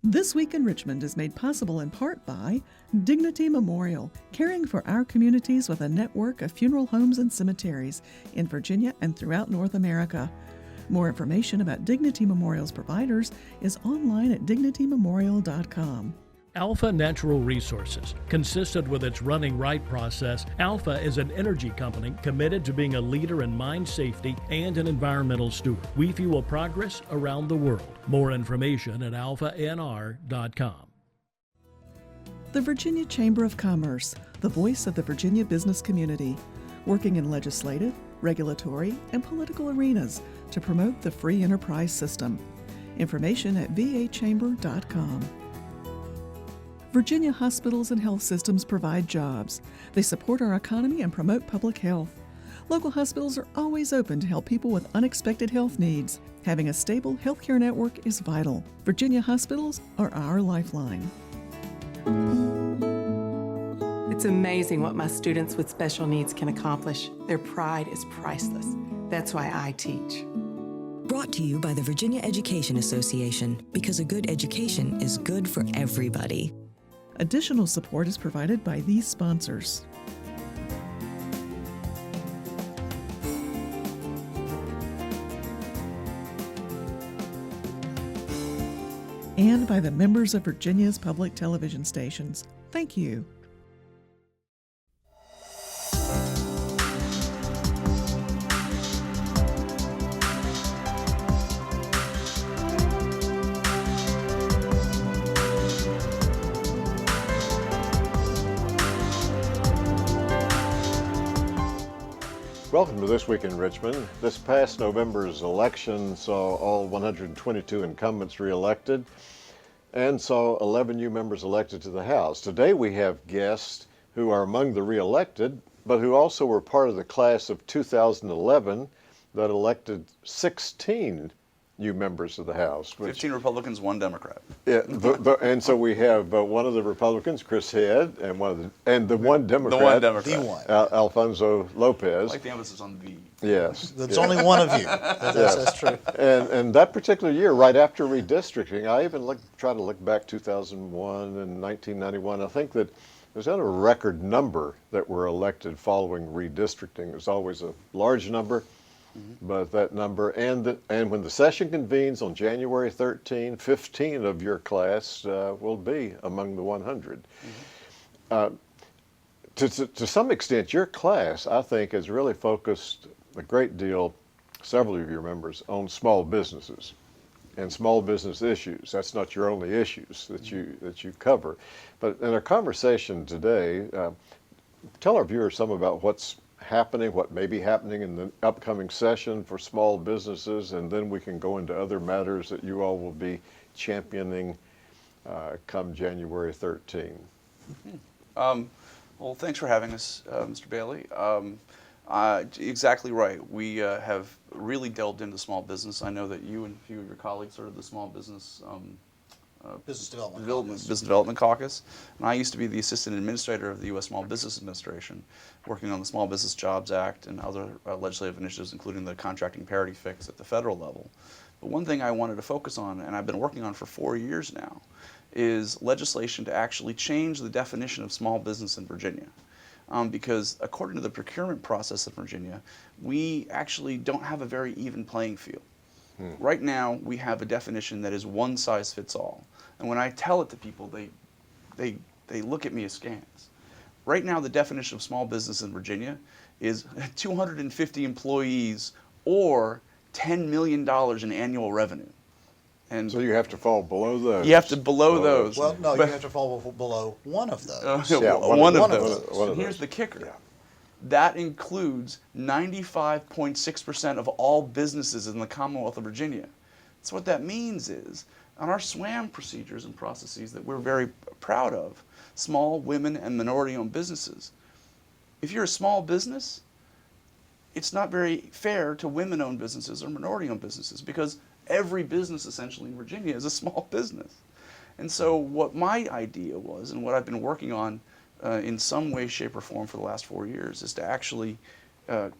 This Week in Richmond is made possible in part by Dignity Memorial, caring for our communities with a network of funeral homes and cemeteries in Virginia and throughout North America. More information about Dignity Memorial's providers is online at dignitymemorial.com. Alpha Natural Resources. Consistent with its Running Right process, Alpha is an energy company committed to being a leader in mine safety and an environmental steward. We fuel progress around the world. More information at alphanr.com. The Virginia Chamber of Commerce, the voice of the Virginia business community, working in legislative, regulatory, and political arenas to promote the free enterprise system. Information at vachamber.com. Virginia hospitals and health systems provide jobs. They support our economy and promote public health. Local hospitals are always open to help people with unexpected health needs. Having a stable healthcare network is vital. Virginia hospitals are our lifeline. It's amazing what my students with special needs can accomplish. Their pride is priceless. That's why I teach. Brought to you by the Virginia Education Association, because a good education is good for everybody. Additional support is provided by these sponsors. And by the members of Virginia's public television stations. Thank you. Welcome to This Week in Richmond. This past November's election saw all 122 incumbents reelected and saw 11 new members elected to the House. Today we have guests who are among the reelected, but who also were part of the class of 2011 that elected 16 new members of the House. 15 Republicans, 1 Democrat. Yeah, and so we have one of the Republicans, Chris Head, and one Democrat, The one Democrat. Alfonso Lopez. I like the emphasis on the. Yes. There's only one of you. That's true. And that particular year, right after redistricting, I even tried to look back 2001 and 1991. I think that there's not a record number that were elected following redistricting. There's always a large number. But that number, and when the session convenes on January 13, 15 of your class will be among the 100. To some extent, your class, I think, has really focused a great deal, several of your members, on small businesses and small business issues. That's not your only issues that you cover. But in our conversation today, tell our viewers some about what's happening, what may be happening in the upcoming session for small businesses, and then we can go into other matters that you all will be championing come January 13. Well, thanks for having us, Mr. Bailey. Exactly right. We have really delved into small business. I know that you and a few of your colleagues are the Small Business Business Development Caucus. And I used to be the Assistant Administrator of the U.S. Small Business Administration, working on the Small Business Jobs Act and other legislative initiatives, including the contracting parity fix at the federal level. But one thing I wanted to focus on, and I've been working on for 4 years now, is legislation to actually change the definition of small business in Virginia. Because according to the procurement process in Virginia, we actually don't have a very even playing field. Right now, we have a definition that is one size fits all. And when I tell it to people, they look at me askance. Right now, the definition of small business in Virginia is 250 employees or $10 million in annual revenue. And so you have to fall below those. You have to below those. Well, no, you have to fall below one of those. One of those. And here's the kicker. Yeah. That includes 95.6% of all businesses in the Commonwealth of Virginia. So what that means is, on our SWAM procedures and processes that we're very proud of, small, women, and minority-owned businesses, if you're a small business, it's not very fair to women-owned businesses or minority-owned businesses, because every business essentially in Virginia is a small business. And so what my idea was, and what I've been working on in some way, shape, or form for the last 4 years, is to actually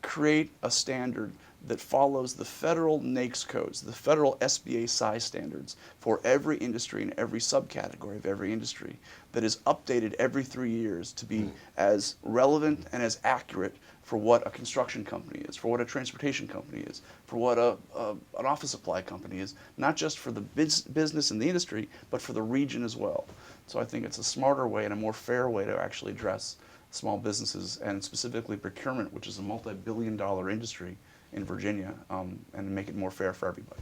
create a standard that follows the federal NAICS codes, the federal SBA size standards for every industry and every subcategory of every industry, that is updated every 3 years to be as relevant and as accurate for what a construction company is, for what a transportation company is, for what an office supply company is, not just for the business and the industry, but for the region as well. So I think it's a smarter way and a more fair way to actually address small businesses, and specifically procurement, which is a multi-billion-dollar industry in Virginia, and make it more fair for everybody.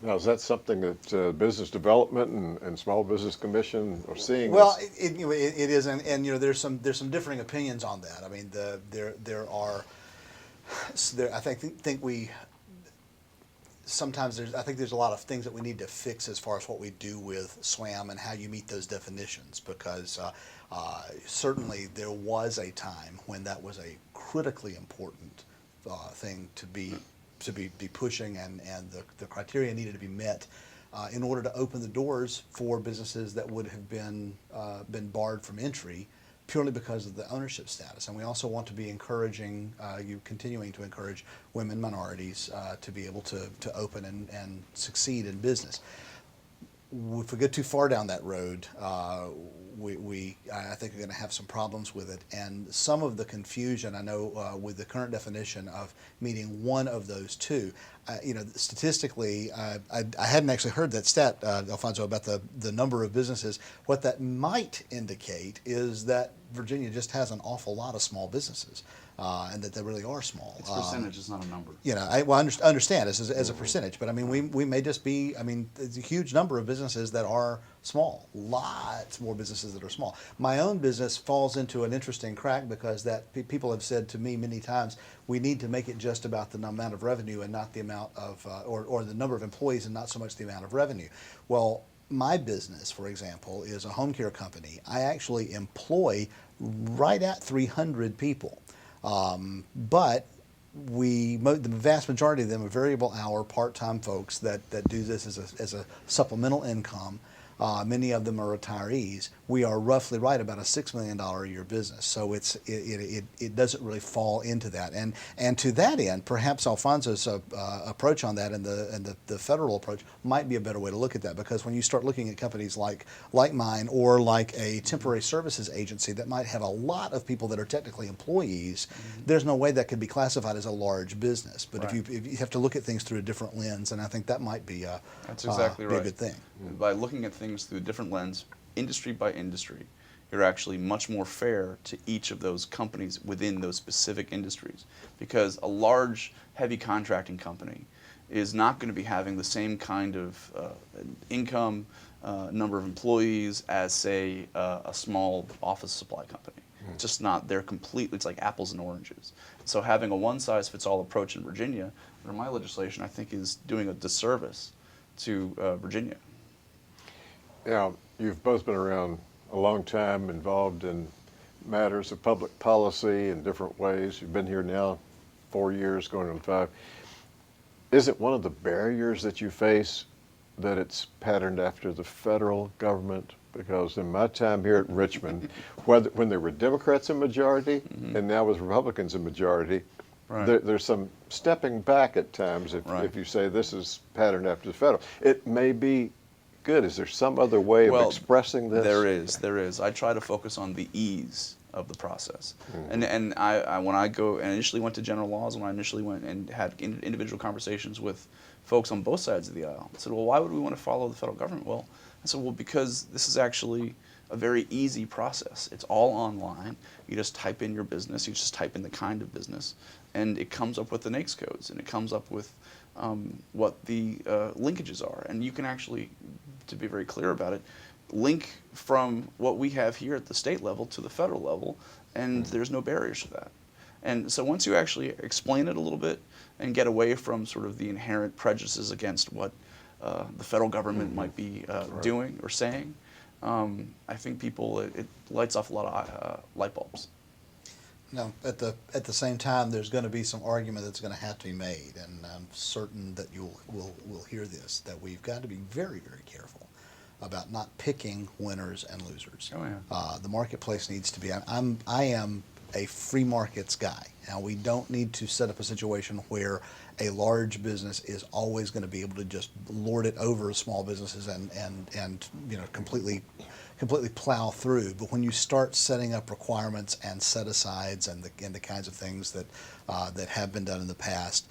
Now, is that something that Business Development and Small Business Commission are seeing? Well, it is, and there's some differing opinions on that. I mean, I think we sometimes I think there's a lot of things that we need to fix as far as what we do with SWAM and how you meet those definitions, because certainly there was a time when that was a critically important thing to be pushing, and the criteria needed to be met in order to open the doors for businesses that would have been barred from entry purely because of the ownership status. And we also want to be encouraging, continuing to encourage women, minorities to be able to open and succeed in business. If we get too far down that road, I think we're going to have some problems with it. And some of the confusion, I know, with the current definition of meeting one of those two, statistically, I hadn't actually heard that stat, Alfonso, about the number of businesses. What that might indicate is that Virginia just has an awful lot of small businesses, and that they really are small. It's percentage, it's not a number. I understand this as a percentage, but I mean, we may just be, there's a huge number of businesses that are small, lots more businesses that are small. My own business falls into an interesting crack because that people have said to me many times, we need to make it just about the amount of revenue and not the amount of, or the number of employees and not so much the amount of revenue. Well, my business, for example, is a home care company. I actually employ right at 300 people. But the vast majority of them are variable hour, part-time folks that do this as a supplemental income. Many of them are retirees. We are roughly right about a $6 million a year business, so it doesn't really fall into that. And to that end, perhaps Alfonso's approach on that and the federal approach might be a better way to look at that, because when you start looking at companies like mine or like a temporary services agency that might have a lot of people that are technically employees, there's no way that could be classified as a large business. But Right. if you have to look at things through a different lens, and I think that might be That's exactly be a right. good thing. By looking at things through a different lens, industry by industry, you're actually much more fair to each of those companies within those specific industries. Because a large, heavy contracting company is not going to be having the same kind of income, number of employees as, say, a small office supply company. It's just not, they're completely, it's like apples and oranges. So having a one-size-fits-all approach in Virginia, under my legislation, I think is doing a disservice to Virginia. Now, you've both been around a long time, involved in matters of public policy in different ways. You've been here now 4 years, going on 5. Is it one of the barriers that you face that it's patterned after the federal government? Because in my time here at Richmond, when there were Democrats in majority and now with Republicans in majority, Right. there's some stepping back at times if you say this is patterned after the federal. It may be good. Is there some other way of expressing this? There is. I try to focus on the ease of the process. And I when I go and initially went to general laws, when I initially went and had individual conversations with folks on both sides of the aisle, I said, well, why would we want to follow the federal government? Well, I said, well, because this is actually a very easy process. It's all online. You just type in your business, you just type in the kind of business, and it comes up with the NAICS codes, and it comes up with what the linkages are. And you can actually, to be very clear about it, link from what we have here at the state level to the federal level, and there's no barriers to that. And so once you actually explain it a little bit and get away from sort of the inherent prejudices against what the federal government might be doing or saying, I think it lights off a lot of light bulbs. No, at the same time, there's going to be some argument that's going to have to be made, and I'm certain that we'll hear this, that we've got to be very, very careful about not picking winners and losers. Oh, yeah. The marketplace needs to be. I am a free markets guy. Now, we don't need to set up a situation where a large business is always going to be able to just lord it over small businesses and completely plow through. But when you start setting up requirements and set-asides and the kinds of things that have been done in the past,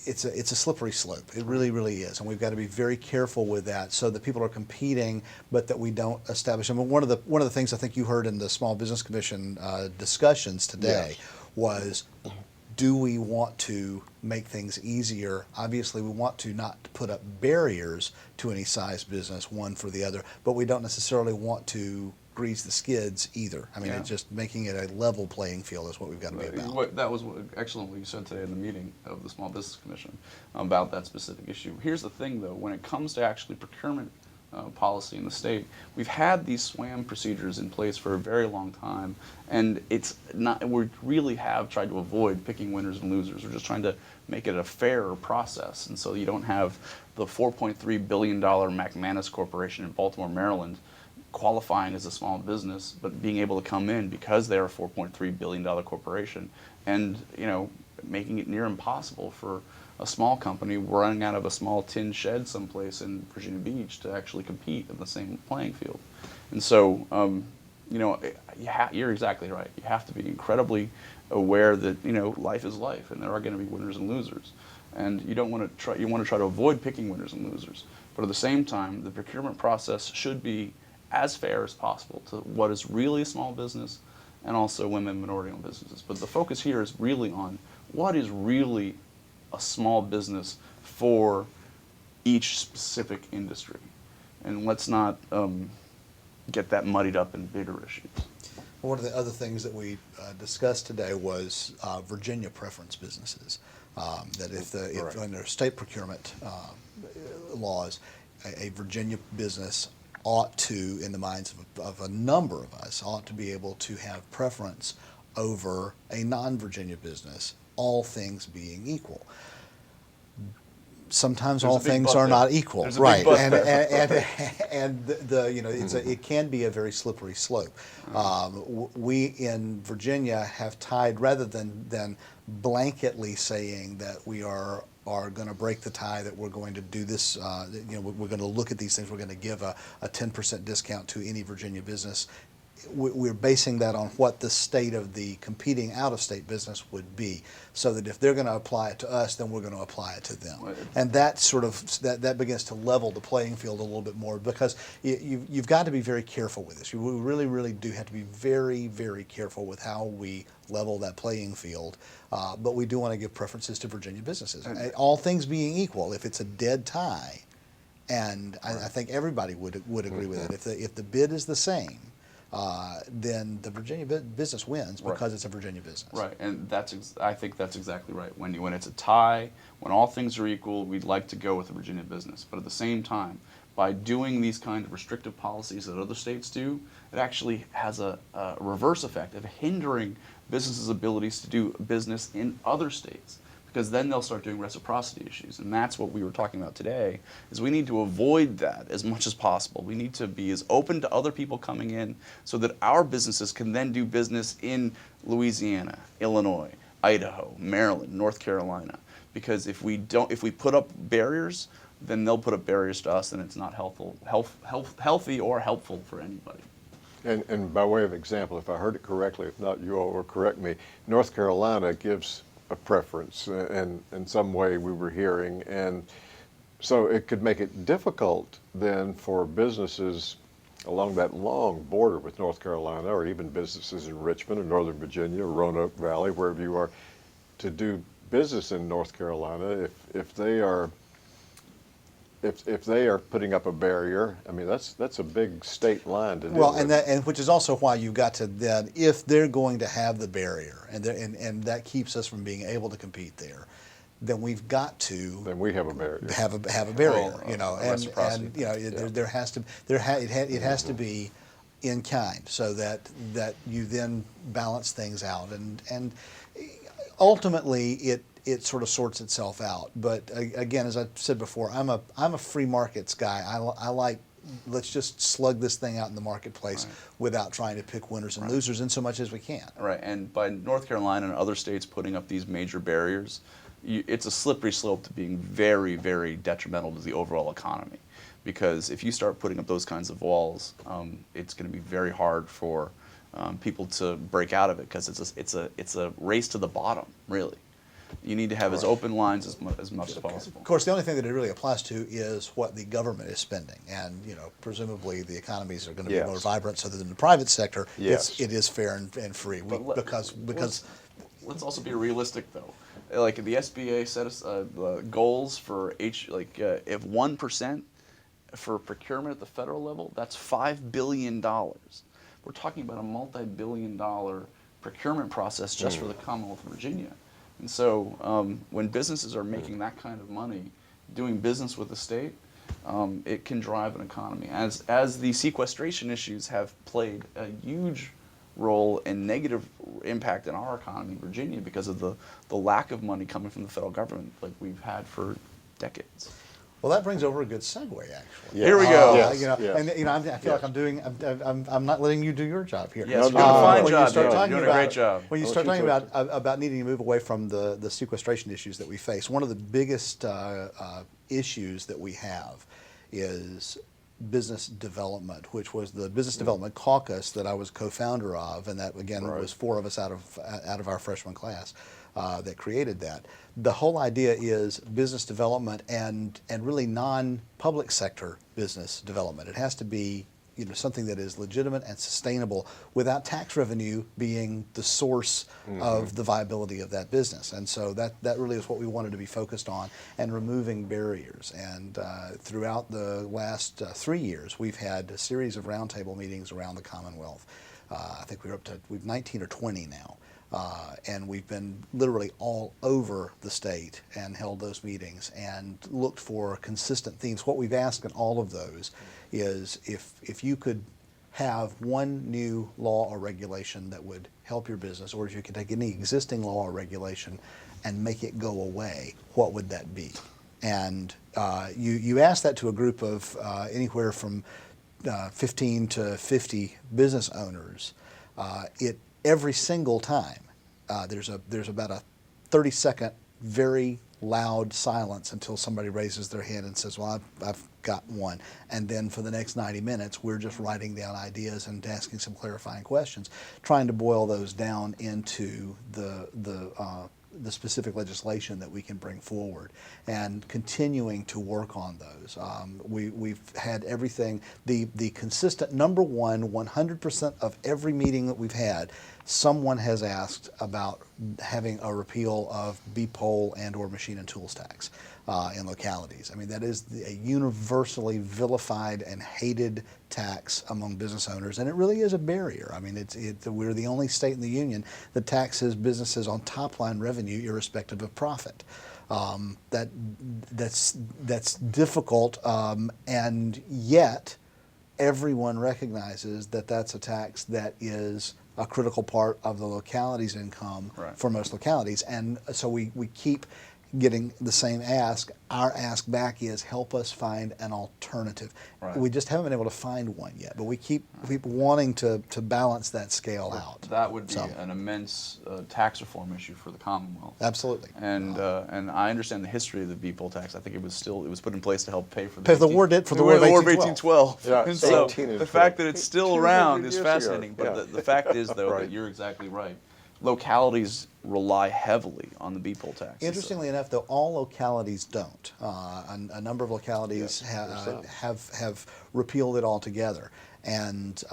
it's a slippery slope. It really, really is, and we've got to be very careful with that so that people are competing, but that we don't establish. I mean, one of the things I think you heard in the Small Business Commission discussions today was, do we want to make things easier? Obviously, we want to not put up barriers to any size business, one for the other, but we don't necessarily want to grease the skids either. I mean, it's just making it a level playing field is what we've got to be about. That was excellent what you said today in the meeting of the Small Business Commission about that specific issue. Here's the thing, though, when it comes to actually procurement policy in the state, we've had these SWAM procedures in place for a very long time, and it's not. We really have tried to avoid picking winners and losers. We're just trying to make it a fairer process, and so you don't have the $4.3 billion McManus Corporation in Baltimore, Maryland, qualifying as a small business, but being able to come in because they're a $4.3 billion corporation, and making it near impossible for a small company running out of a small tin shed someplace in Virginia Beach to actually compete in the same playing field. And so, you're exactly right. You have to be incredibly aware that life is life, and there are going to be winners and losers. And you don't want to try. You want to try to avoid picking winners and losers. But at the same time, the procurement process should be as fair as possible to what is really a small business, and also women and minority-owned businesses. But the focus here is really on what is really a small business for each specific industry. And let's not get that muddied up in bigger issues. One of the other things that we discussed today was Virginia preference businesses. That if under state procurement laws, a Virginia business ought to, in the minds of a number of us, ought to be able to have preference over a non-Virginia business, all things being equal. Sometimes all things are not equal, right? And it can be a very slippery slope. We in Virginia have tied, rather than blanketly saying that we are going to break the tie, that we're going to do this, we're going to look at these things, we're going to give a 10% discount to any Virginia business. We're basing that on what the state of the competing out-of-state business would be, so that if they're going to apply it to us, then we're going to apply it to them. And that sort of that begins to level the playing field a little bit more, because you've got to be very careful with this. We really, really do have to be very, very careful with how we level that playing field. But we do want to give preferences to Virginia businesses. All things being equal, if it's a dead tie, and I think everybody would agree with it, if the bid is the same, then the Virginia business wins because it's a Virginia business. Right, and I think that's exactly right. When it's a tie, when all things are equal, we'd like to go with a Virginia business. But at the same time, by doing these kind of restrictive policies that other states do, it actually has a reverse effect of hindering businesses' abilities to do business in other states, because then they'll start doing reciprocity issues. And that's what we were talking about today, is we need to avoid that as much as possible. We need to be as open to other people coming in so that our businesses can then do business in Louisiana, Illinois, Idaho, Maryland, North Carolina. Because if we put up barriers, then they'll put up barriers to us, and it's not healthy or helpful for anybody. And by way of example, if I heard it correctly, if not, you all will correct me, North Carolina gives a preference in some way, we were hearing, and so it could make it difficult then for businesses along that long border with North Carolina, or even businesses in Richmond or Northern Virginia or Roanoke Valley, wherever you are, to do business in North Carolina. If they are putting up a barrier, I mean, that's a big state line to do. Well, and which is also why you've got to then, if they're going to have the barrier, and that keeps us from being able to compete there, then we've got to. Then we have a barrier. Have a barrier, it has to be in kind, so that you then balance things out, and ultimately it sort of sorts itself out. But again, as I said before, I'm a free markets guy. I like let's just slug this thing out in the marketplace Right. without trying to pick winners and losers in so much as we can. Right, and by North Carolina and other states putting up these major barriers, it's a slippery slope to being very, very detrimental to the overall economy. Because if you start putting up those kinds of walls, it's going to be very hard for people to break out of it, because it's a race to the bottom, really. You need to have as open lines as much as possible. Of course, the only thing that it really applies to is what the government is spending, and presumably the economies are going to be Yes. more vibrant, so that in the private sector, Yes. it is fair and free. Because Let's also be realistic, though. Like the SBA set us goals for if 1% for procurement at the federal level, that's $5 billion. We're talking about a multi-billion-dollar procurement process just for the Commonwealth of Virginia. And so when businesses are making that kind of money doing business with the state, it can drive an economy. As the sequestration issues have played a huge role and negative impact in our economy in Virginia because of the lack of money coming from the federal government like we've had for decades. well, that brings over a good segue, actually. Here we go. Yes, And I feel yes. like I'm not letting you do your job here. Yes, you're doing a fine when you job, start David. talking You're doing a great job. When you I'll start let you talking about needing to move away from the sequestration issues that we face, one of the biggest issues that we have is business development, which was the Business Development Caucus that I was co-founder of, and that again was 4 of us out of our freshman class that created that. The whole idea is business development and really non-public sector business development. It has to be something that is legitimate and sustainable without tax revenue being the source of the viability of that business. And so that really is what we wanted to be focused on, and removing barriers. And throughout the last 3 years, we've had a series of roundtable meetings around the Commonwealth. I think we've 19 or 20 now. And we've been literally all over the state and held those meetings and looked for consistent themes. What we've asked in all of those is if you could have one new law or regulation that would help your business, or if you could take any existing law or regulation and make it go away, what would that be? And you asked that to a group of anywhere from 15 to 50 business owners. Every single time, there's about a 30-second very loud silence until somebody raises their hand and says, well, I've got one. And then for the next 90 minutes, we're just writing down ideas and asking some clarifying questions, trying to boil those down into the specific legislation that we can bring forward, and continuing to work on those. We've had everything, the consistent number one, 100% of every meeting that we've had, someone has asked about having a repeal of B-Poll and or machine and tools tax in localities. I mean, that is a universally vilified and hated tax among business owners, and it really is a barrier. I mean, we're the only state in the union that taxes businesses on top line revenue irrespective of profit. That's difficult, and yet everyone recognizes that that's a tax that is a critical part of the locality's income for most localities. And so we keep getting the same ask. Our ask back is help us find an alternative. Right. We just haven't been able to find one yet, but we keep wanting to balance that scale out. That would be an immense tax reform issue for the Commonwealth. Absolutely. And I understand the history of the B-Poll tax. I think it was put in place to help pay for the war of 1812. Yeah, And so 18 the is fact that it's still 200 around is years fascinating. ago. But the fact is, though, that you're exactly right. Localities rely heavily on the B-Poll tax. Interestingly enough, though, all localities don't. A number of localities have repealed it altogether, and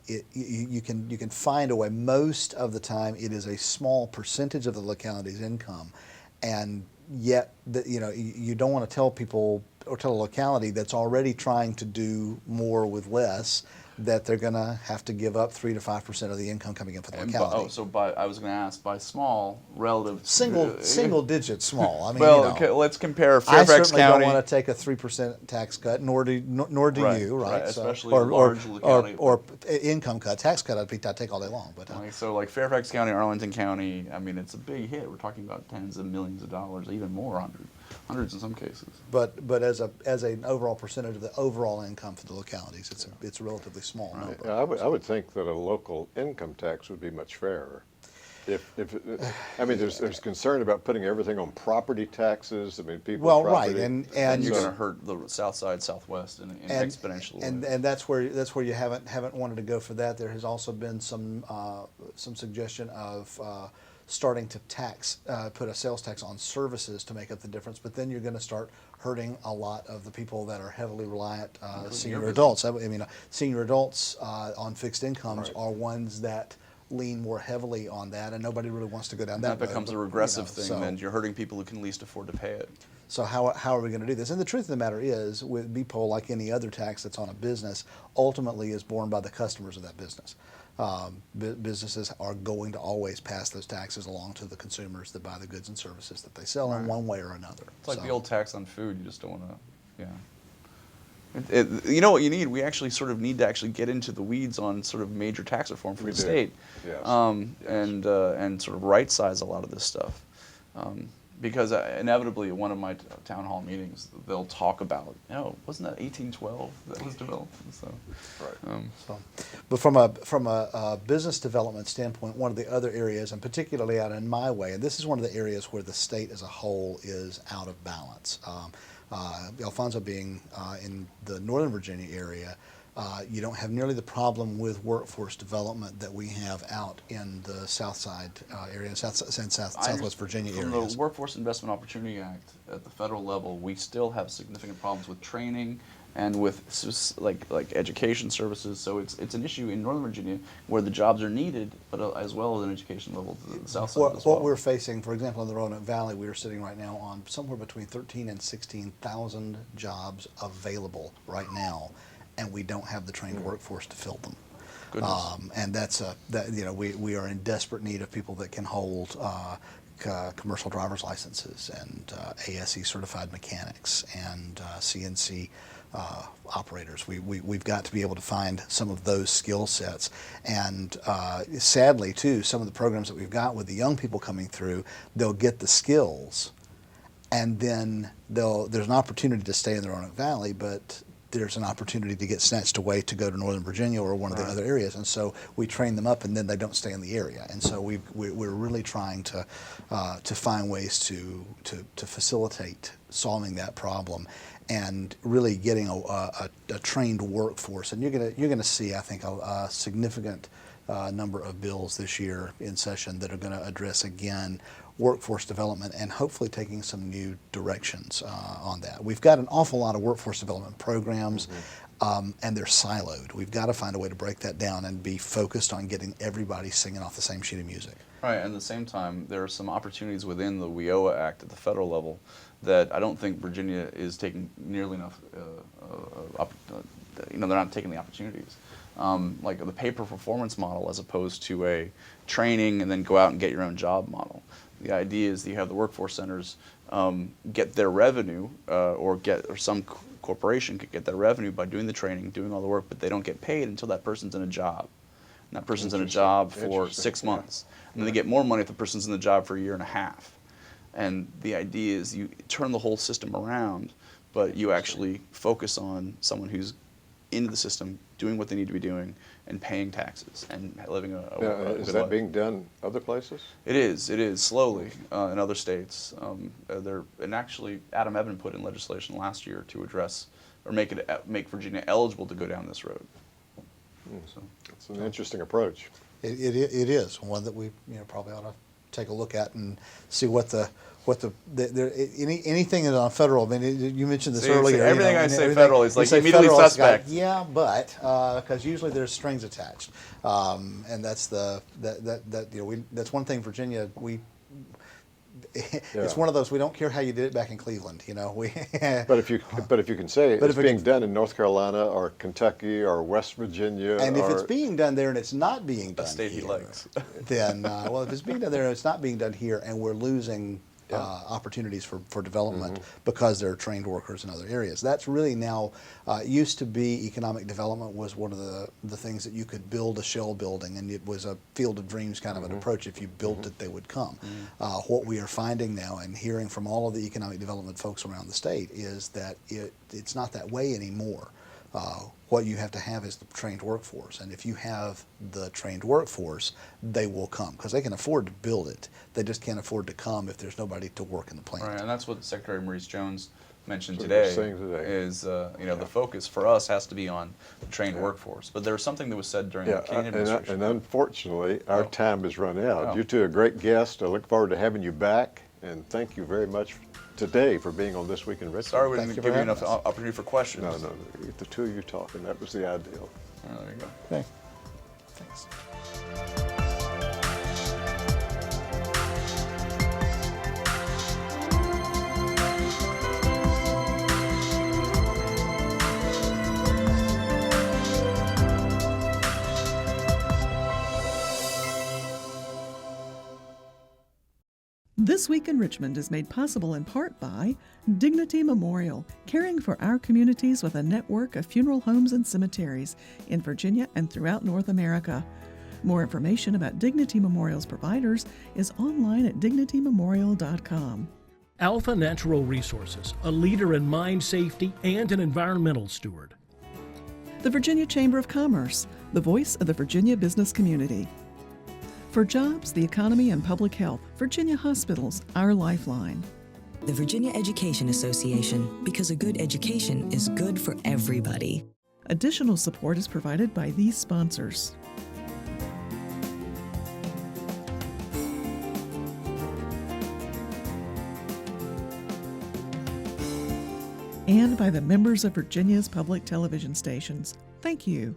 you can find a way. Most of the time, it is a small percentage of the locality's income, and yet you don't want to tell people or tell a locality that's already trying to do more with less that they're going to have to give up 3 to 5% of the income coming in for the locality. I was going to ask, by small, relative... Single digit small. I mean, okay, let's compare I Fairfax certainly County... don't want to take a 3% tax cut, nor do you, right? Especially a large locality. Or income cut. Tax cut I'd take all day long. But like Fairfax County, Arlington County, I mean, it's a big hit. We're talking about tens of millions of dollars, even more, hundreds in some cases. But as an overall percentage of the overall income for the localities, it's a relatively small number. Yeah, I would think that a local income tax would be much fairer. I mean, there's concern about putting everything on property taxes. I mean, people. Well, property, right, and You're going to hurt the south side, southwest in exponential way. and that's where you haven't wanted to go for that. There has also been some suggestion of starting to put a sales tax on services to make up the difference, but then you're going to start hurting a lot of the people that are heavily reliant senior adults. I mean, senior adults on fixed incomes are ones that lean more heavily on that, and nobody really wants to go down that road. That becomes a regressive thing, so, and you're hurting people who can least afford to pay it. So how are we going to do this? And the truth of the matter is, with BPOL, like any other tax that's on a business, ultimately is borne by the customers of that business. Businesses are going to always pass those taxes along to the consumers that buy the goods and services that they sell in one way or another. It's like the old tax on food. You just don't want to, you know what you need? We actually sort of need to actually get into the weeds on sort of major tax reform for the state, Yes. and sort of right size a lot of this stuff, because inevitably at one of my town hall meetings they'll talk about, wasn't that 1812 that was developed? So, But from a business development standpoint, one of the other areas, and particularly out in my way, and this is one of the areas where the state as a whole is out of balance. Alfonso being in the Northern Virginia area, you don't have nearly the problem with workforce development that we have out in the South Side area, Southwest Virginia From areas. the Workforce Investment Opportunity Act at the federal level, we still have significant problems with training and with like education services. So it's an issue in Northern Virginia where the jobs are needed, but as well as an education level to the South Side as well. What we're facing, for example, in the Roanoke Valley, we are sitting right now on somewhere between 13,000 and 16,000 jobs available right now, and we don't have the trained workforce to fill them. And we are in desperate need of people that can hold commercial driver's licenses and ASE certified mechanics and CNC operators. We've got to be able to find some of those skill sets. And sadly, too, some of the programs that we've got with the young people coming through, they'll get the skills, and then there's an opportunity to stay in the Roanoke Valley, but there's an opportunity to get snatched away to go to Northern Virginia or one of the other areas, and so we train them up, and then they don't stay in the area. And so we're really trying to find ways to facilitate solving that problem, and really getting a trained workforce. And you're gonna see, I think, a significant number of bills this year in session that are going to address again workforce development and hopefully taking some new directions on that. We've got an awful lot of workforce development programs, and they're siloed. We've got to find a way to break that down and be focused on getting everybody singing off the same sheet of music. Right, and at the same time, there are some opportunities within the WIOA Act at the federal level that I don't think Virginia is taking nearly enough, they're not taking the opportunities. Like the pay-per-performance model as opposed to a training and then go out and get your own job model. The idea is that you have the workforce centers get their revenue, or some corporation could get their revenue by doing the training, doing all the work, but they don't get paid until that person's in a job. And that person's in a job for 6 months. And then they get more money if the person's in the job for a year and a half. And the idea is you turn the whole system around, but you actually focus on someone who's into the system, doing what they need to be doing, and paying taxes and living a good Is that life. being done other places? It is slowly in other states. And actually, Adam Evan put in legislation last year to address or make Virginia eligible to go down this road. So. It's an interesting approach. It is one that we probably ought to take a look at and see anything on federal. I mean, you mentioned this earlier. Everything I say federal is like immediately federal, suspect. Yeah, but because usually there's strings attached, and that's that's one thing Virginia it's one of those, we don't care how you did it back in Cleveland, But if you can say But it's if being done in North Carolina or Kentucky or West Virginia, and if it's being done there and it's not being done state here, he likes. then if it's being done there and it's not being done here, and we're losing opportunities for development because they're trained workers in other areas. That's really now, used to be economic development was one of the things that you could build a shell building, and it was a field of dreams kind of an approach. If you built it, they would come. What we are finding now and hearing from all of the economic development folks around the state is that it's not that way anymore. What you have to have is the trained workforce, and if you have the trained workforce, they will come because they can afford to build it. They just can't afford to come if there's nobody to work in the plant. Right, and that's what Secretary Maurice Jones mentioned That's what today. you're saying today. Is the focus for us has to be on the trained workforce. But there was something that was said during the Kane administration. And unfortunately, our time has run out. Oh. You're two a great guest. I look forward to having you back, and thank you very much today for being on This Week in Richmond. Sorry we Thank didn't you give for you enough having us. opportunity for questions. No, the two of you talking, that was the ideal. Oh, there you go. Okay. Thanks. This Week in Richmond is made possible in part by Dignity Memorial, caring for our communities with a network of funeral homes and cemeteries in Virginia and throughout North America. More information about Dignity Memorial's providers is online at dignitymemorial.com. Alpha Natural Resources, a leader in mine safety and an environmental steward. The Virginia Chamber of Commerce, the voice of the Virginia business community. For jobs, the economy, and public health, Virginia Hospitals, our lifeline. The Virginia Education Association, because a good education is good for everybody. Additional support is provided by these sponsors. And by the members of Virginia's public television stations. Thank you.